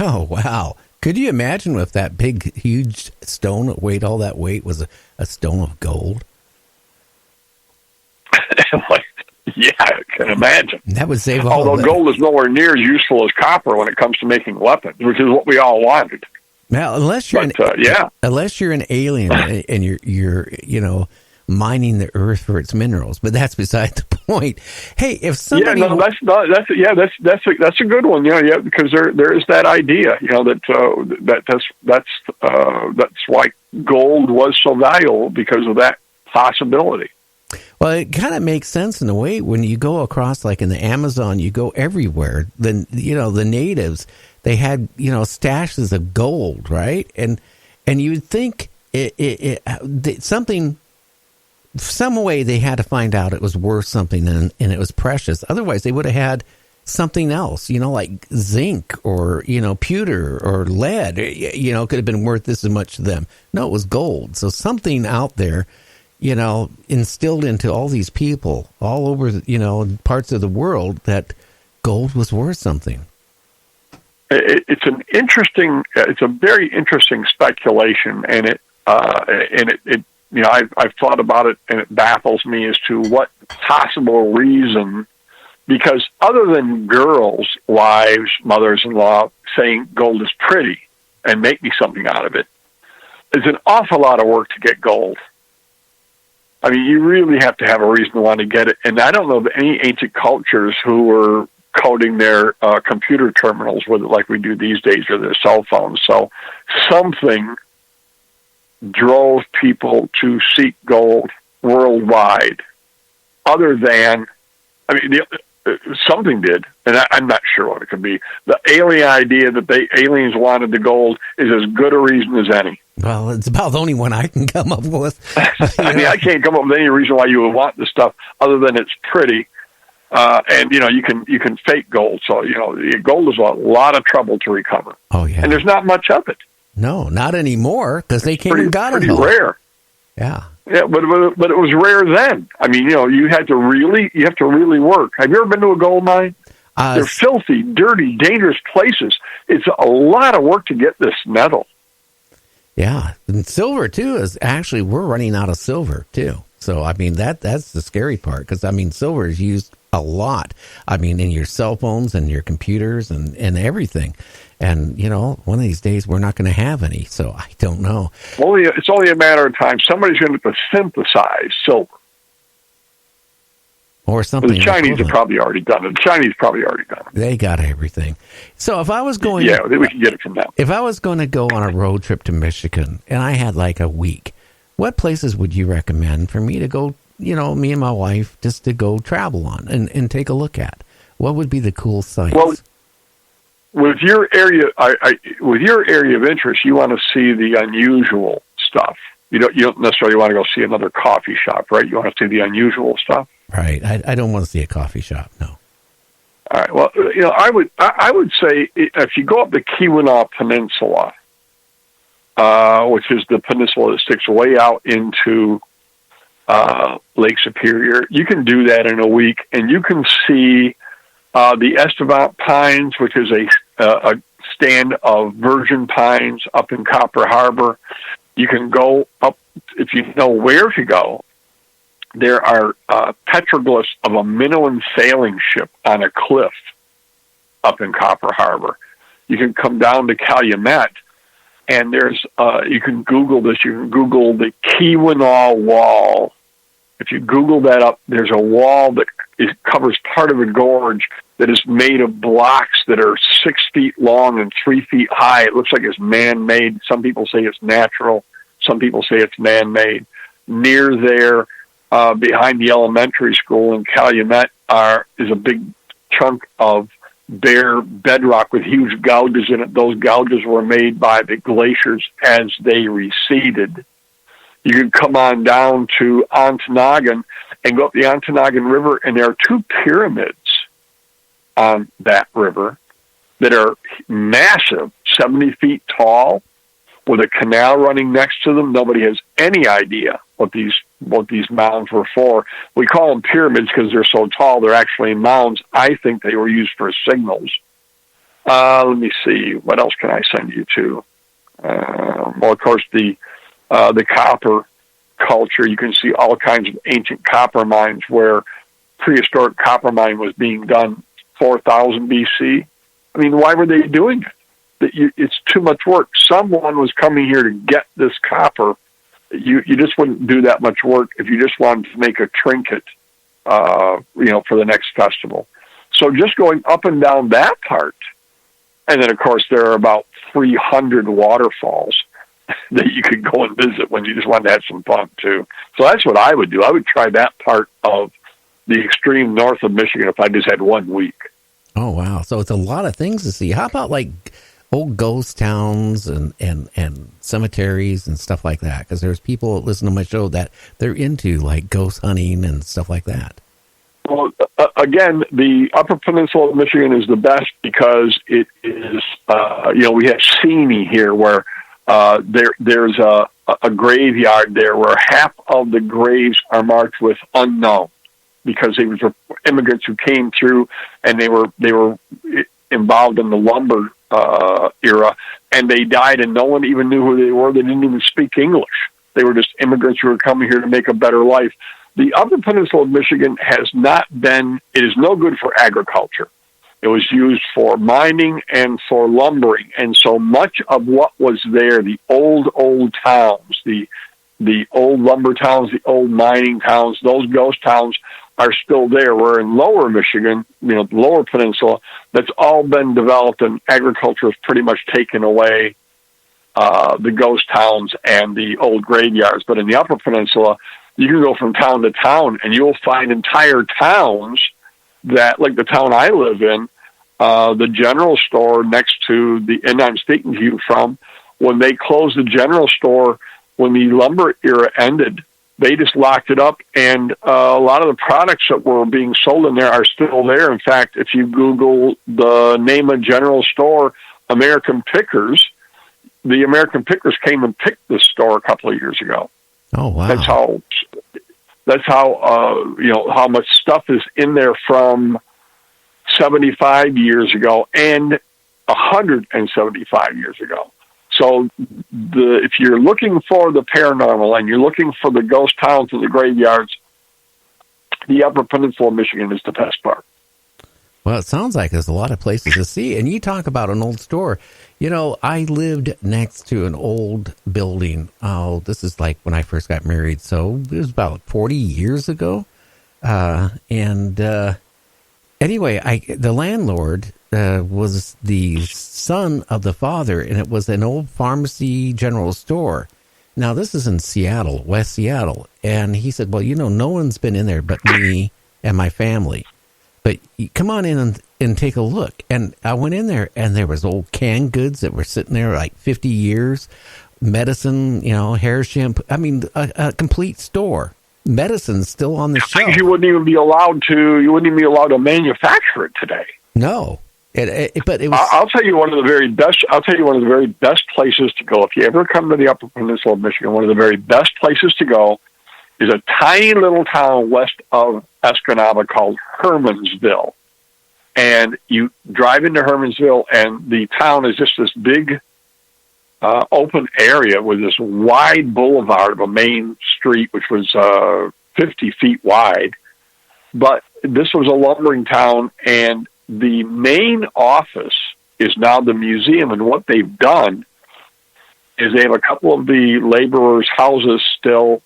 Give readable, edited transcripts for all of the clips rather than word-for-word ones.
Oh, wow. Could you imagine if that big, huge stone that weighed all that weight was a stone of gold? Yeah, I can imagine. That would save all. Although gold is nowhere near as useful as copper when it comes to making weapons, which is what we all wanted. Well, unless you're an alien and you're mining the earth for its minerals, but that's beside the point. Hey, if somebody that's a good one. Yeah, because there is that idea, that's why gold was so valuable, because of that possibility. Well, it kind of makes sense in a way. When you go across, like in the Amazon, you go everywhere. Then the natives, they had stashes of gold, right? And you'd think some way they had to find out it was worth something and it was precious. Otherwise, they would have had something else, like zinc or pewter or lead. Could have been worth this much to them. No, it was gold. So something out there, instilled into all these people all over, parts of the world, that gold was worth something. It's a very interesting speculation, and I've thought about it, and it baffles me as to what possible reason, because other than girls, wives, mothers-in-law saying gold is pretty and make me something out of it, is an awful lot of work to get gold. I mean, you really have to have a reason to want to get it. And I don't know of any ancient cultures who were coding their computer terminals with it like we do these days, or their cell phones. So something drove people to seek gold worldwide, other than, something did, and I'm not sure what it could be. The alien idea that aliens wanted the gold is as good a reason as any. Well, it's about the only one I can come up with. I can't come up with any reason why you would want this stuff other than it's pretty. And you can fake gold. So gold is a lot of trouble to recover. Oh yeah, and there's not much of it. No, not anymore, because they came and got it. Pretty rare. Yeah. Yeah, but it was rare then. I mean, you have to really work. Have you ever been to a gold mine? They're filthy, dirty, dangerous places. It's a lot of work to get this metal. Yeah, and silver too is actually, we're running out of silver too. So I mean that's the scary part, because silver is used a lot. In your cell phones and your computers and everything. And one of these days we're not going to have any. So I don't know. It's only a matter of time. Somebody's going to synthesize silver. Or something. The Chinese have probably already done it. They got everything. So if I was going, we can get it from them. If I was going to go on a road trip to Michigan and I had like a week, what places would you recommend for me to go? Me and my wife, just to go travel on and take a look at. What would be the cool sites? Well, with your area, with your area of interest, you want to see the unusual stuff. You don't necessarily want to go see another coffee shop, right? You want to see the unusual stuff. Right. I don't want to see a coffee shop. No. All right. Well, I would say if you go up the Keweenaw Peninsula, which is the peninsula that sticks way out into Lake Superior, you can do that in a week, and you can see the Estevant Pines, which is a stand of virgin pines up in Copper Harbor. You can go up, if you know where to go. There are petroglyphs of a Minoan sailing ship on a cliff up in Copper Harbor. You can come down to Calumet, and there's you can Google this. You can Google the Keweenaw Wall. If you Google that up, there's a wall that covers part of a gorge that is made of blocks that are 6 feet long and 3 feet high. It looks like it's man-made. Some people say it's natural. Some people say it's man-made. Near there, behind the elementary school in Calumet, is a big chunk of bare bedrock with huge gouges in it. Those gouges were made by the glaciers as they receded. You can come on down to Ontonagon and go up the Ontonagon River, and there are 2 pyramids on that river that are massive, 70 feet tall, with a canal running next to them. Nobody has any idea what these mounds were for. We call them pyramids because they're so tall. They're actually mounds. I think they were used for signals. Let me see. What else can I send you to? Well, of course, the copper culture. You can see all kinds of ancient copper mines where prehistoric copper mine was being done 4,000 BC. I mean, why were they doing it? It's too much work. Someone was coming here to get this copper. You just wouldn't do that much work if you just wanted to make a trinket, for the next festival. So just going up and down that part, and then of course there are about 300 waterfalls that you could go and visit when you just wanted to have some fun too. So that's what I would do. I would try that part of the extreme north of Michigan if I just had 1 week. Oh, wow. So it's a lot of things to see. How about like old ghost towns and cemeteries and stuff like that? Because there's people that listen to my show that they're into like ghost hunting and stuff like that. Well, again, the Upper Peninsula of Michigan is the best because it is, we have Sini here where there's a graveyard there where half of the graves are marked with unknown because they were immigrants who came through and they were involved in the lumber era, and they died and no one even knew who they were. They didn't even speak English. They were just immigrants who were coming here to make a better life. The Upper Peninsula of Michigan it is no good for agriculture. It was used for mining and for lumbering. And so much of what was there, the old towns, the old lumber towns, the old mining towns, those ghost towns are still there. Where in lower Michigan, the lower peninsula, that's all been developed and agriculture has pretty much taken away the ghost towns and the old graveyards. But in the Upper Peninsula, you can go from town to town and you'll find entire towns that, like the town I live in, the general store next to the inn I'm speaking to you from, when they closed the general store, when the lumber era ended, they just locked it up, and a lot of the products that were being sold in there are still there. In fact, if you Google the name of general store, American Pickers, the American Pickers came and picked this store a couple of years ago. Oh, wow. That's how how much stuff is in there from 75 years ago and 175 years ago. So if you're looking for the paranormal and you're looking for the ghost towns and the graveyards, the Upper Peninsula of Michigan is the best part. Well, it sounds like there's a lot of places to see. And you talk about an old store. I lived next to an old building. Oh, this is like when I first got married. So it was about 40 years ago. Anyway, the landlord was the son of the father, and it was an old pharmacy general store. Now, this is in Seattle, West Seattle. And he said, well, no one's been in there but me and my family. But come on in and take a look. And I went in there, and there was old canned goods that were sitting there like 50 years, medicine, hair shampoo. I mean, a complete store. Medicine's still on the shelf. Things you wouldn't even be allowed to manufacture it today. No. But it was. I'll tell you one of the very best places to go if you ever come to the Upper Peninsula of Michigan. One of the very best places to go is a tiny little town west of Escanaba called Hermansville. And you drive into Hermansville, and the town is just this big open area with this wide boulevard of a main street, which was 50 feet wide. But this was a lumbering town, and the main office is now the museum. And what they've done is they have a couple of the laborers' houses still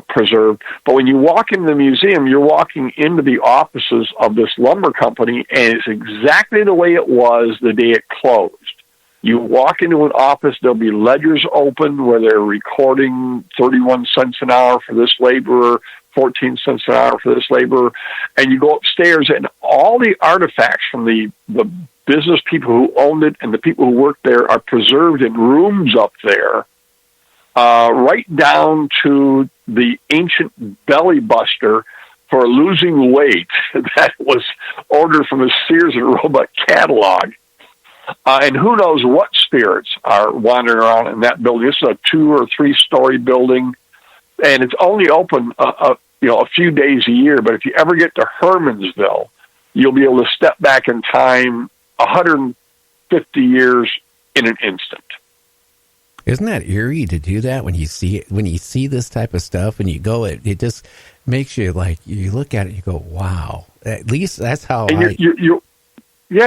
preserved. But when you walk into the museum, you're walking into the offices of this lumber company, and it's exactly the way it was the day it closed. You walk into an office, there'll be ledgers open where they're recording 31 cents an hour for this laborer, 14 cents an hour for this laborer, and you go upstairs, and all the artifacts from the business people who owned it and the people who worked there are preserved in rooms up there, right down to the ancient belly buster for losing weight that was ordered from a Sears and Roebuck catalog. And who knows what spirits are wandering around in that building. This is a 2 or 3 story building, and it's only open a few days a year. But if you ever get to Hermansville, you'll be able to step back in time 150 years in an instant. Isn't that eerie to do that when you see this type of stuff and you go, it just makes you like, you look at it, you go, wow. At least that's how and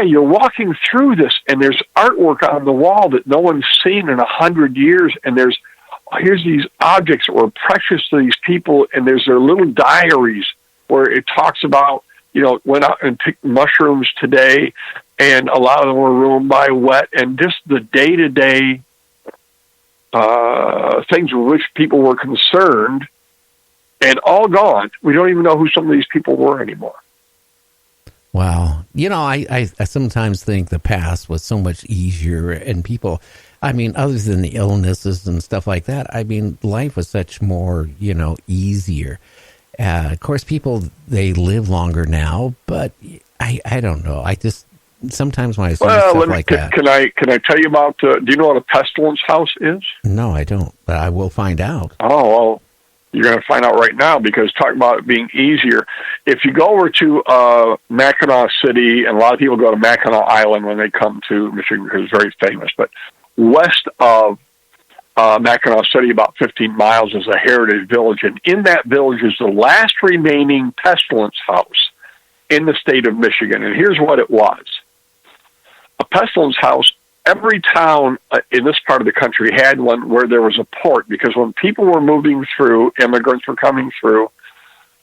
you're walking through this, and there's artwork on the wall that no one's seen in 100 years, and here's these objects that were precious to these people, and there's their little diaries where it talks about, went out and picked mushrooms today, and a lot of them were ruined by wet, and just the day-to-day things with which people were concerned, and all gone. We don't even know who some of these people were anymore. Wow. I sometimes think the past was so much easier, and people, other than the illnesses and stuff like that, life was such more, easier. Of course, people, they live longer now, but I don't know. I just, sometimes when I see stuff like that. Can I tell you about, do you know what a pestilence house is? No, I don't, but I will find out. Oh, well, you're going to find out right now, because talk about it being easier. If you go over to Mackinac City, and a lot of people go to Mackinac Island when they come to Michigan because it's very famous, but west of Mackinac City, about 15 miles, is a heritage village, and in that village is the last remaining pestilence house in the state of Michigan. And here's what it was. A pestilence house, every town in this part of the country had one where there was a port, because when people were moving through, immigrants were coming through,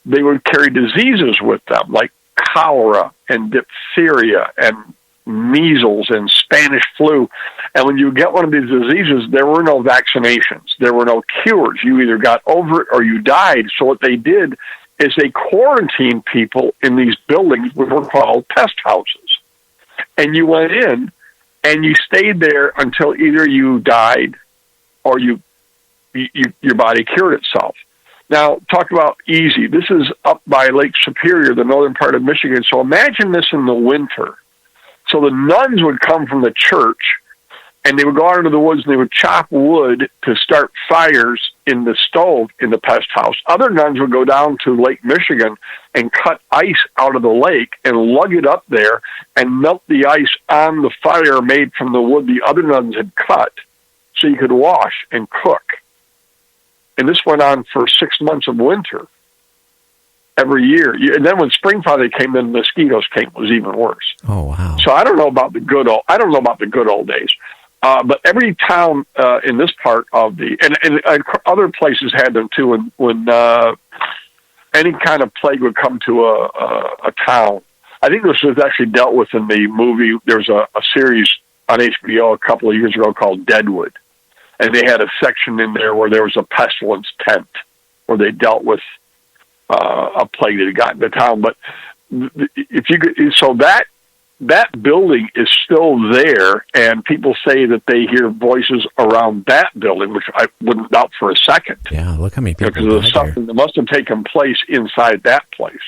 they would carry diseases with them, like cholera and diphtheria and measles and Spanish flu. And when you get one of these diseases, there were no vaccinations. There were no cures. You either got over it or you died. So what they did is they quarantined people in these buildings, which were called pest houses. And you went in, and you stayed there until either you died or your body cured itself. Now, talk about easy. This is up by Lake Superior, the northern part of Michigan. So imagine this in the winter. So the nuns would come from the church, and they would go out into the woods, and they would chop wood to start fires in the stove in the pest house. Other nuns would go down to Lake Michigan and cut ice out of the lake and lug it up there and melt the ice on the fire made from the wood the other nuns had cut, so you could wash and cook. And this went on for 6 months of winter every year. And then when spring finally came, then mosquitoes came. It was even worse. Oh, wow. So I don't know about the good old days. But every town in this part of and other places had them too. When any kind of plague would come to a town, I think this was actually dealt with in the movie. There was a series on HBO a couple of years ago called Deadwood, and they had a section in there where there was a pestilence tent where they dealt with a plague that had gotten to town. But if you could, so that building is still there, and people say that they hear voices around that building, which I wouldn't doubt for a second. Yeah, look how many people because there's something that must have taken place inside that place.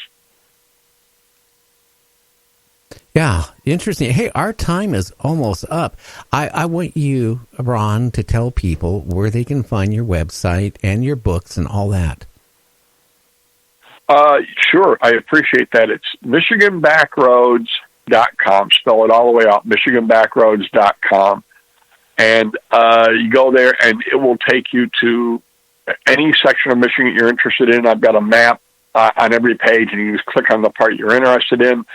Yeah, interesting. Hey, our time is almost up. I want you, Ron, to tell people where they can find your website and your books and all that. Sure, I appreciate that. It's MichiganBackroads.com. Spell it all the way out, MichiganBackroads.com. And you go there, and it will take you to any section of Michigan you're interested in. I've got a map on every page, and you just click on the part you're interested in.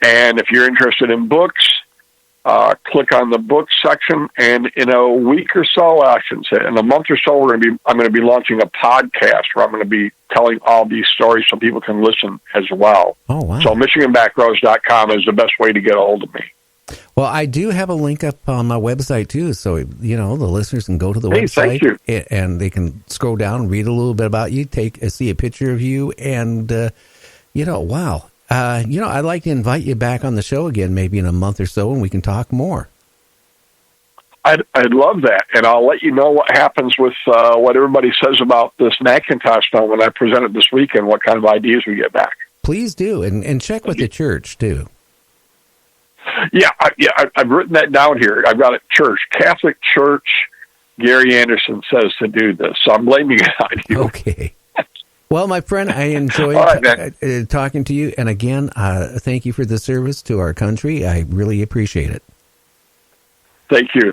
And if you're interested in books, click on the books section. And in a week or so, I should say, in a month or so, I'm going to be launching a podcast where I'm going to be telling all these stories so people can listen as well. Oh, wow. So MichiganBackroads.com is the best way to get a hold of me. Well, I do have a link up on my website, too, so, the listeners can go to the website. Thank you. And they can scroll down, read a little bit about you, see a picture of you, and, wow. I'd like to invite you back on the show again, maybe in a month or so, and we can talk more. I'd love that, and I'll let you know what happens with what everybody says about this Macintosh stone when I present it this weekend, what kind of ideas we get back. Please do, and check with the church, too. Yeah, I've written that down here. I've got it, church, Catholic Church, Gary Anderson says to do this, so I'm blaming it on you. Okay. Well, my friend, I enjoyed talking to you. And again, thank you for the service to our country. I really appreciate it. Thank you.